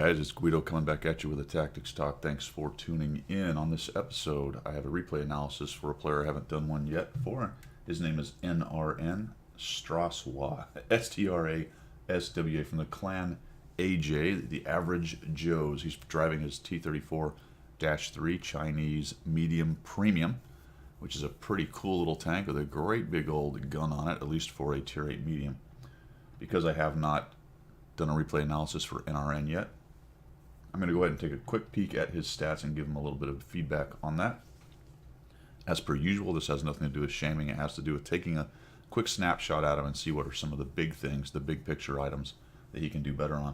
guys, it's Guido coming back at you with a Tactics Talk. Thanks for tuning in. On this episode, I have a replay analysis for a player I haven't done one yet for. His name is Nrnstraswa, S-T-R-A-S-W-A, from the clan AJ, the Average Joes. He's driving his T-34-3 Chinese medium premium, which is a pretty cool little tank with a great big old gun on it, at least for a tier 8 medium. Because I have not done a replay analysis for NRN yet, I'm going to go ahead and take a quick peek at his stats and give him a little bit of feedback on that. As per usual, this has nothing to do with shaming. It has to do with taking a quick snapshot at him and see what are some of the big things, the big picture items that he can do better on.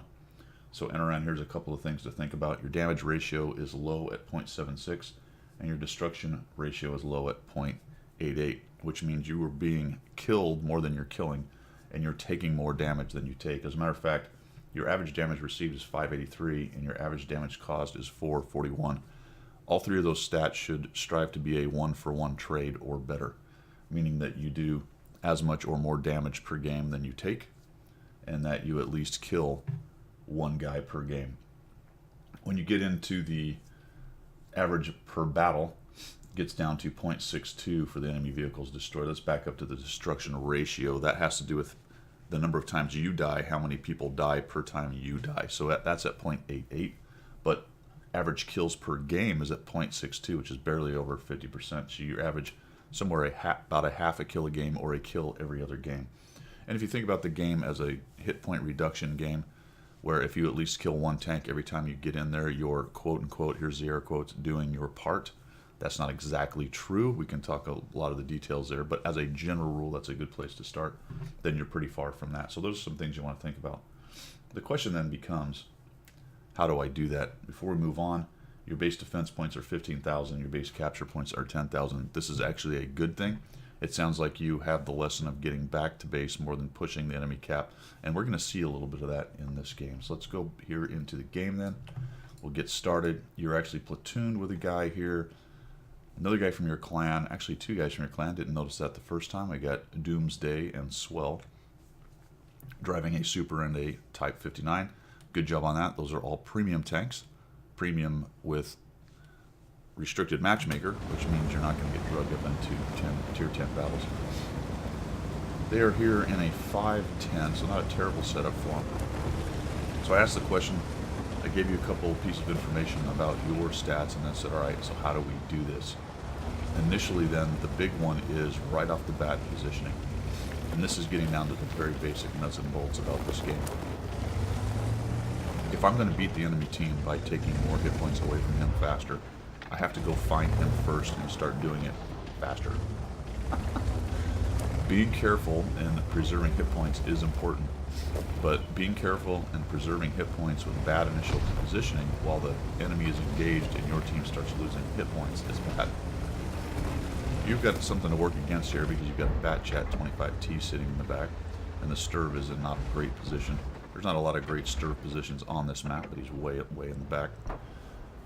So NRN, here's a couple of things to think about. Your damage ratio is low at 0.76 and your destruction ratio is low at 0.88, which means you are being killed more than you're killing and you're taking more damage than you take. As a matter of fact, your average damage received is 583 and your average damage caused is 441. All three of those stats should strive to be a 1-for-1 trade or better, meaning that you do as much or more damage per game than you take, and that you at least kill one guy per game. When you get into the average per battle, it gets down to 0.62 for the enemy vehicles destroyed. Let's back up to the destruction ratio. That has to do with the number of times you die, how many people die per time you die. So that's at 0.88, but average kills per game is at 0.62, which is barely over 50%. So you average somewhere about a half a kill a game or a kill every other game. And if you think about the game as a hit point reduction game, where if you at least kill one tank every time you get in there, you're quote-unquote, here's the air quotes, doing your part. That's not exactly true. We can talk a lot of the details there, but as a general rule, that's a good place to start. Then you're pretty far from that. So those are some things you want to think about. The question then becomes, how do I do that? Before we move on, your base defense points are 15,000, your base capture points are 10,000. This is actually a good thing. It sounds like you have the lesson of getting back to base more than pushing the enemy cap, and we're going to see a little bit of that in this game. So let's go here into the game then. We'll get started. You're actually platooned with a guy here. Another guy from your clan, actually two guys from your clan, didn't notice that the first time. I got Doomsday and Swell driving a Super and a Type 59. Good job on that. Those are all premium tanks. Premium with restricted matchmaker, which means you're not going to get drugged up into tier 10 battles. They are here in a 5-10, so not a terrible setup for them. So I asked the question, I gave you a couple pieces of information about your stats, and then said, all right, so how do we do this? Initially then, the big one is right off the bat positioning. And this is getting down to the very basic nuts and bolts about this game. If I'm going to beat the enemy team by taking more hit points away from him faster, I have to go find him first and start doing it faster. Being careful and preserving hit points is important, but being careful and preserving hit points with bad initial positioning while the enemy is engaged and your team starts losing hit points is bad. You've got something to work against here because you've got Batchat 25T sitting in the back, and the Sturv is in not a great position. There's not a lot of great Sturv positions on this map, but he's way in the back.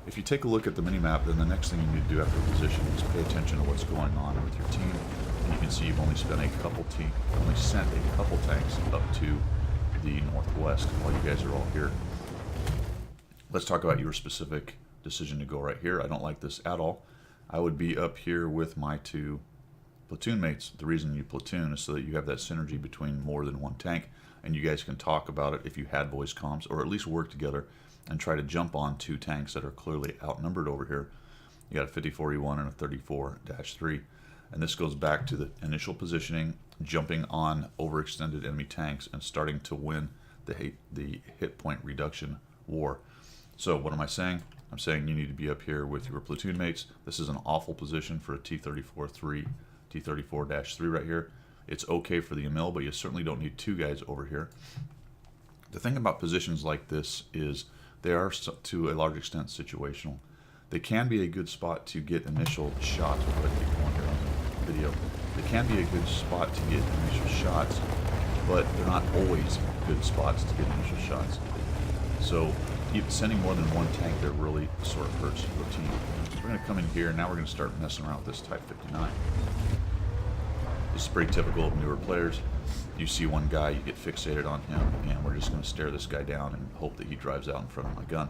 If you take a look at the mini-map, then the next thing you need to do after position is pay attention to what's going on with your team. And you can see you've only sent a couple tanks up to the northwest while you guys are all here. Let's talk about your specific decision to go right here. I don't like this at all. I would be up here with my two platoon mates. The reason you platoon is so that you have that synergy between more than one tank, and you guys can talk about it if you had voice comms, or at least work together and try to jump on two tanks that are clearly outnumbered over here. You got a 54E1 and a 34-3, and this goes back to the initial positioning, jumping on overextended enemy tanks and starting to win the hit point reduction war. So what am I saying? I'm saying you need to be up here with your platoon mates. This is an awful position for a T-34-3, T-34-3 right here. It's okay for the mill, but you certainly don't need two guys over here. The thing about positions like this is they are, to a large extent, situational. They can be a good spot to get initial shots. We'll keep going here on the video. They can be a good spot to get initial shots, but they're not always good spots to get initial shots. So sending more than one tank there really sort of hurts your team. We're going to come in here, and now we're going to start messing around with this Type 59. This is pretty typical of newer players. You see one guy, you get fixated on him, and we're just going to stare this guy down and hope that he drives out in front of my gun.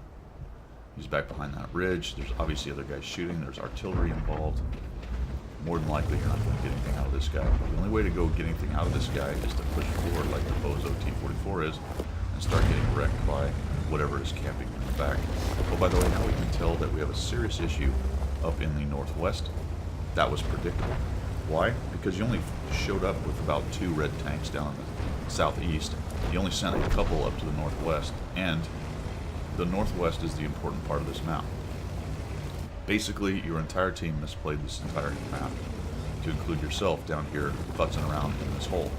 He's back behind that ridge. There's obviously other guys shooting. There's artillery involved. More than likely, you're not going to get anything out of this guy. The only way to go get anything out of this guy is to push forward like the Bozo T-34 is and start getting wrecked by whatever is camping in the back. Oh, by the way, now we can tell that we have a serious issue up in the northwest. That was predictable. Why? Because you only showed up with about 2 red tanks down in the southeast. You only sent a couple up to the northwest, and the northwest is the important part of this map. Basically, your entire team misplayed this entire map, to include yourself down here futzing around in this hole.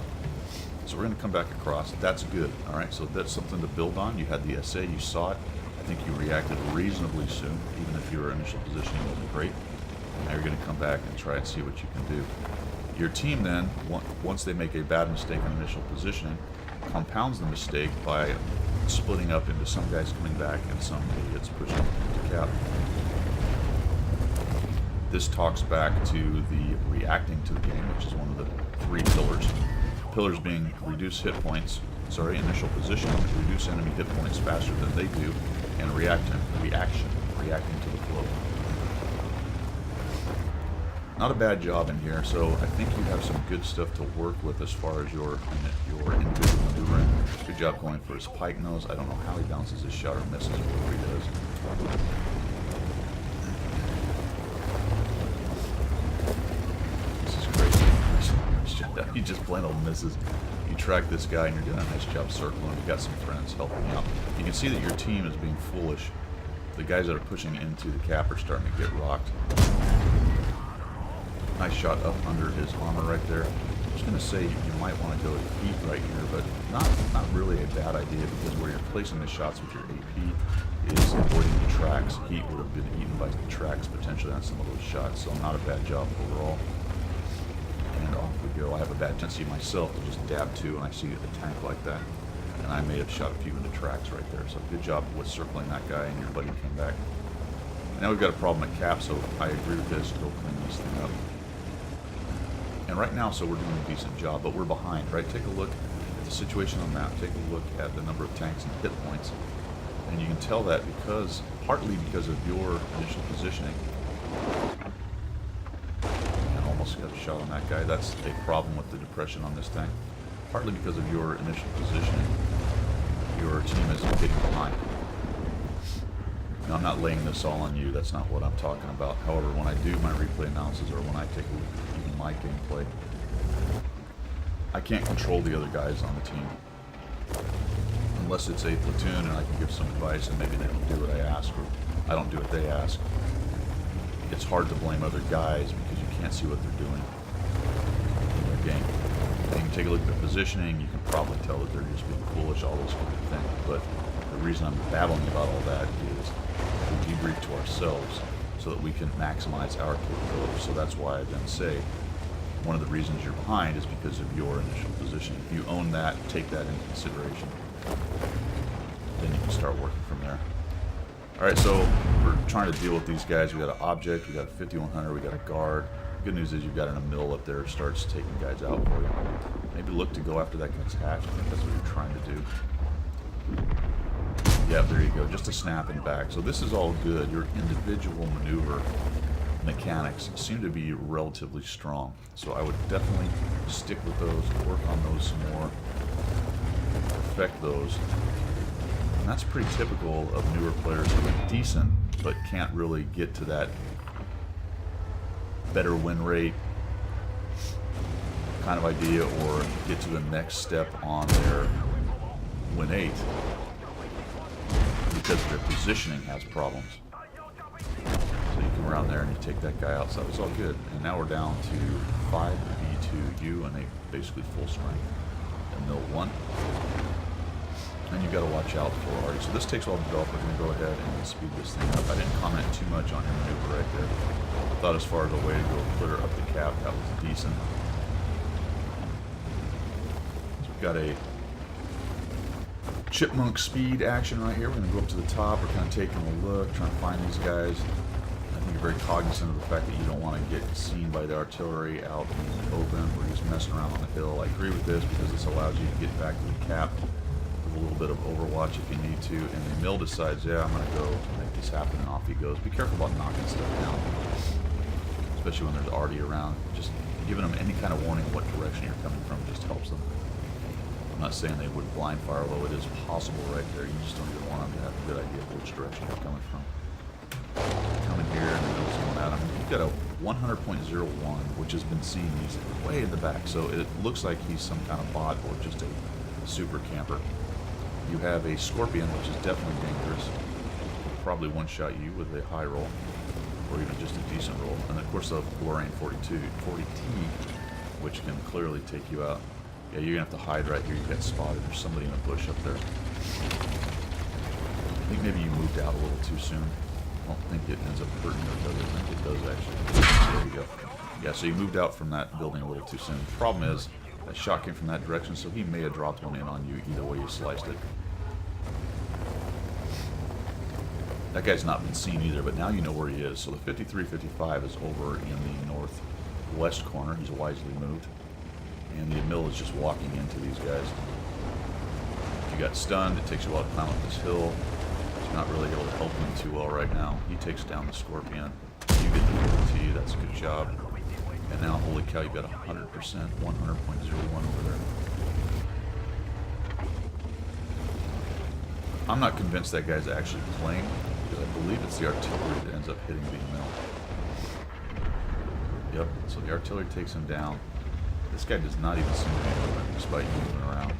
So we're going to come back across. That's good. All right, so that's something to build on. You had the SA, you saw it. I think you reacted reasonably soon, even if your initial positioning wasn't great. Now you're going to come back and try and see what you can do. Your team then, once they make a bad mistake in initial positioning, compounds the mistake by splitting up into some guys coming back and some idiots pushing to cap. This talks back to the reacting to the game, which is one of the 3 pillars. Pillars being initial positioning, reduce enemy hit points faster than they do, and reacting to the flow. Not a bad job in here, so I think you have some good stuff to work with as far as your individual maneuvering. Good job going for his pike nose. I don't know how he bounces his shot or misses, whatever he does. This is crazy. He just plain old misses. You track this guy and you're doing a nice job circling. You got some friends helping you out. You can see that your team is being foolish. The guys that are pushing into the cap are starting to get rocked. Nice shot up under his armor right there. I was going to say you might want to go to heat right here, but not really a bad idea, because where you're placing the shots with your AP is avoiding the tracks. Heat would have been eaten by the tracks potentially on some of those shots, so not a bad job overall. And off we go. I have a bad tendency myself to just dab 2 and I see a tank like that, and I may have shot a few in the tracks right there. So good job with circling that guy, and your buddy came back. Now we've got a problem at cap, so I agree with this. Go clean this thing up. And right now, so we're doing a decent job, but we're behind, right? Take a look at the situation on the map. Take a look at the number of tanks and hit points. And you can tell that partly because of your initial positioning. And almost got a shot on that guy. That's a problem with the depression on this tank. Partly because of your initial positioning, your team is getting behind. Now, I'm not laying this all on you. That's not what I'm talking about. However, when I do my replay analysis, or when I take a look at even my gameplay, I can't control the other guys on the team. Unless it's a platoon and I can give some advice and maybe they don't do what I ask, or I don't do what they ask. It's hard to blame other guys because you can't see what they're doing in their game. You can take a look at their positioning, you can probably tell that they're just being foolish, all those kind of things. But the reason I'm babbling about all that is to debrief to ourselves so that we can maximize our capabilities. So that's why I then say one of the reasons you're behind is because of your initial position. If you own that, take that into consideration, then you can start working from there. Alright, so we're trying to deal with these guys. We got an object, we got a 5100, we got a guard. Good news is you've got a mill up there, starts taking guys out for you. Maybe look to go after that guy's hatch. I think that's what you're trying to do. Yeah, there you go. Just a snap and back. So this is all good. Your individual maneuver mechanics seem to be relatively strong. So I would definitely stick with those, work on those some more, perfect those. And that's pretty typical of newer players who are decent, but can't really get to that better win rate kind of idea, or get to the next step on their win 8. Because their positioning has problems. So you come around there and you take that guy out, so that was all good. And now we're down to 5v2U and a basically full strength. And mill 1. And you got to watch out for Artie. So this takes a while to develop. We're going to go ahead and speed this thing up. I didn't comment too much on your maneuver right there. I thought as far as a way to go clear up the cap, that was decent. So we've got a chipmunk speed action right here. We're going to go up to the top. We're kind of taking a look, trying to find these guys. I think you're very cognizant of the fact that you don't want to get seen by the artillery out in the open or just messing around on the hill. I agree with this because this allows you to get back to the cap with a little bit of overwatch if you need to. And the mill decides, yeah, I'm going to go make this happen, and off he goes. Be careful about knocking stuff down, especially when there's arty around. Just giving them any kind of warning what direction you're coming from just helps them. I'm not saying they would blind fire, although it is possible right there. You just don't even want them to have a good idea of which direction you're coming from. Coming here and then someone at him. You've got a 100.01, which has been seen. He's way in the back, so it looks like he's some kind of bot or just a super camper. You have a Scorpion, which is definitely dangerous. Probably one-shot you with a high roll, or even just a decent roll. And of course the Lorraine 40T, which can clearly take you out. Yeah, you're gonna have to hide right here. You got spotted. There's somebody in a bush up there. I think maybe you moved out a little too soon. I don't think it ends up hurting you, does it? I think it does actually. There you go. Yeah, so you moved out from that building a little too soon. The problem is that shot came from that direction, so he may have dropped one in on you either way you sliced it. That guy's not been seen either, but now you know where he is. So the 53-55 is over in the northwest corner. He's wisely moved. And the mill is just walking into these guys. If you got stunned, it takes you a while to climb up this hill. He's not really able to help him too well right now. He takes down the Scorpion. You get the T, that's a good job. And now, holy cow, you've got 100%, 100.01 over there. I'm not convinced that guy's actually playing, because I believe it's the artillery that ends up hitting the mill. Yep, so the artillery takes him down. This guy does not even seem to be moving, despite moving around.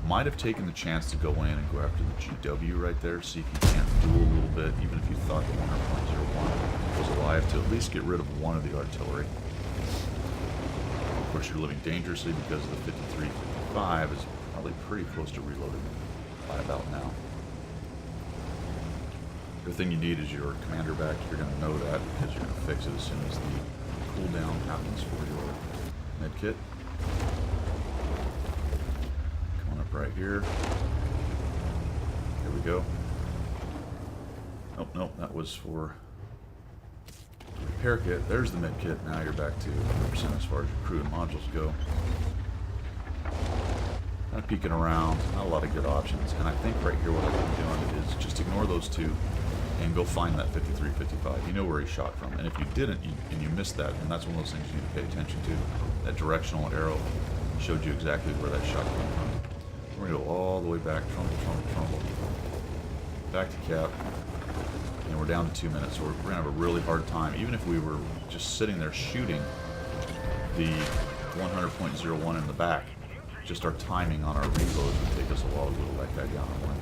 Might have taken the chance to go in and go after the GW right there, see if you can't duel a little bit, even if you thought the 100.01 was alive, to at least get rid of one of the artillery. Of course, you're living dangerously because the 53-55 is probably pretty close to reloading by about now. The thing you need is your commander back. You're going to know that because you're going to fix it as soon as the cooldown happens for your med kit. Coming up right here. Here we go. Nope, nope, that was for the repair kit. There's the med kit. Now you're back to 100% as far as your crew and modules go. Kind of peeking around, not a lot of good options. And I think right here what I've been doing is just ignore those two and go find that 53-55. You know where he shot from. And if you didn't, and you missed that, and that's one of those things you need to pay attention to. That directional arrow showed you exactly where that shot came from. We're going to go all the way back, trumble. Back to cap. And we're down to 2 minutes, so we're going to have a really hard time. Even if we were just sitting there shooting the 100.01 in the back, just our timing on our reloads would take us a while to whittle that guy down and win.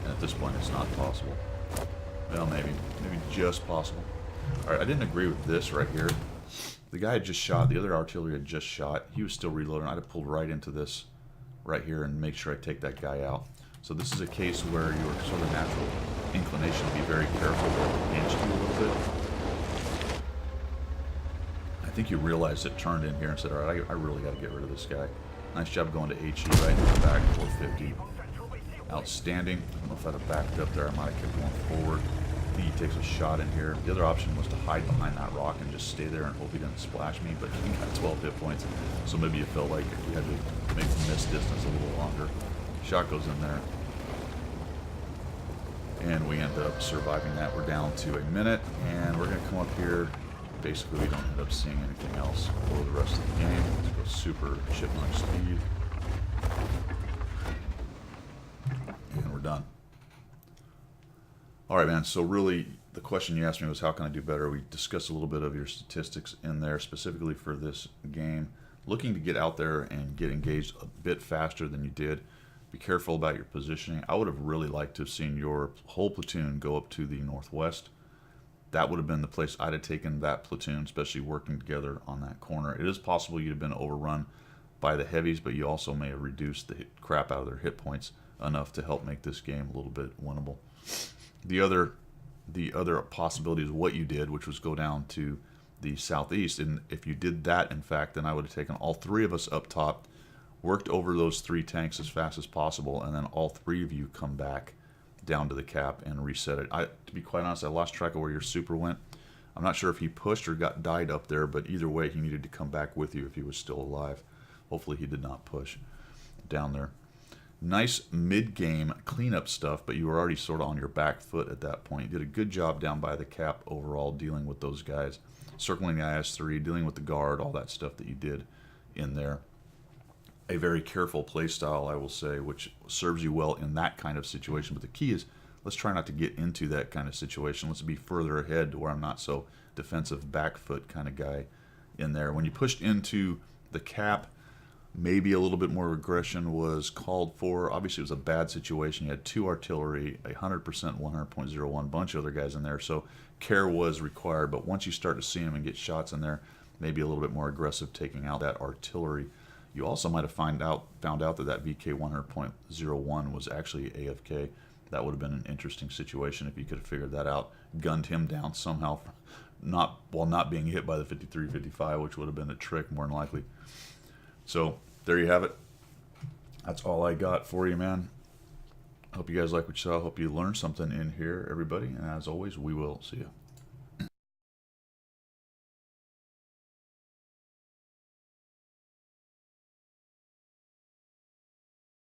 And at this point, it's not possible. Well, maybe just possible. All right, I didn't agree with this right here. The guy had just shot. The other artillery had just shot. He was still reloading. I'd have pulled right into this right here and make sure I take that guy out. So this is a case where your sort of natural inclination to be very careful will pinch you a little bit. I think you realized it, turned in here and said, all right, I really got to get rid of this guy. Nice job going to HE right in the back, 450. Outstanding. I don't know if I'd have backed up there. I might have kept going forward. I think he takes a shot in here. The other option was to hide behind that rock and just stay there and hope he didn't splash me, but he got 12 hit points. So maybe you felt like you had to make the miss distance a little longer. Shot goes in there. And we end up surviving that. We're down to a minute, and we're going to come up here. Basically, we don't end up seeing anything else for the rest of the game. Let's go super chipmunk speed. And we're done. All right, man. So really, the question you asked me was, how can I do better? We discussed a little bit of your statistics in there, specifically for this game. Looking to get out there and get engaged a bit faster than you did. Be careful about your positioning. I would have really liked to have seen your whole platoon go up to the northwest. That would have been the place I'd have taken that platoon, especially working together on that corner. It is possible you'd have been overrun by the heavies, but you also may have reduced the crap out of their hit points enough to help make this game a little bit winnable. The other possibility is what you did, which was go down to the southeast. And if you did that, in fact, then I would have taken all three of us up top, worked over those three tanks as fast as possible, and then all three of you come back down to the cap and reset it. To be quite honest, I lost track of where your super went. I'm not sure if he pushed or got died up there, but either way, he needed to come back with you if he was still alive. Hopefully he did not push down there. Nice mid-game cleanup stuff, but you were already sort of on your back foot at that point. You did a good job down by the cap overall dealing with those guys, circling the IS-3, dealing with the guard, all that stuff that you did in there. A very careful play style, I will say, which serves you well in that kind of situation. But the key is, let's try not to get into that kind of situation. Let's be further ahead to where I'm not so defensive back foot kind of guy in there. When you pushed into the cap, maybe a little bit more aggression was called for. Obviously, it was a bad situation. You had 2 artillery, 100%, 100.01, bunch of other guys in there. So care was required. But once you start to see them and get shots in there, maybe a little bit more aggressive taking out that artillery. You also might have found out that VK 100.01 was actually AFK. That would have been an interesting situation if you could have figured that out, gunned him down somehow, while not being hit by the 53-55, which would have been a trick more than likely. So there you have it. That's all I got for you, man. I hope you guys like what you saw. I hope you learned something in here, everybody. And as always, we will see you.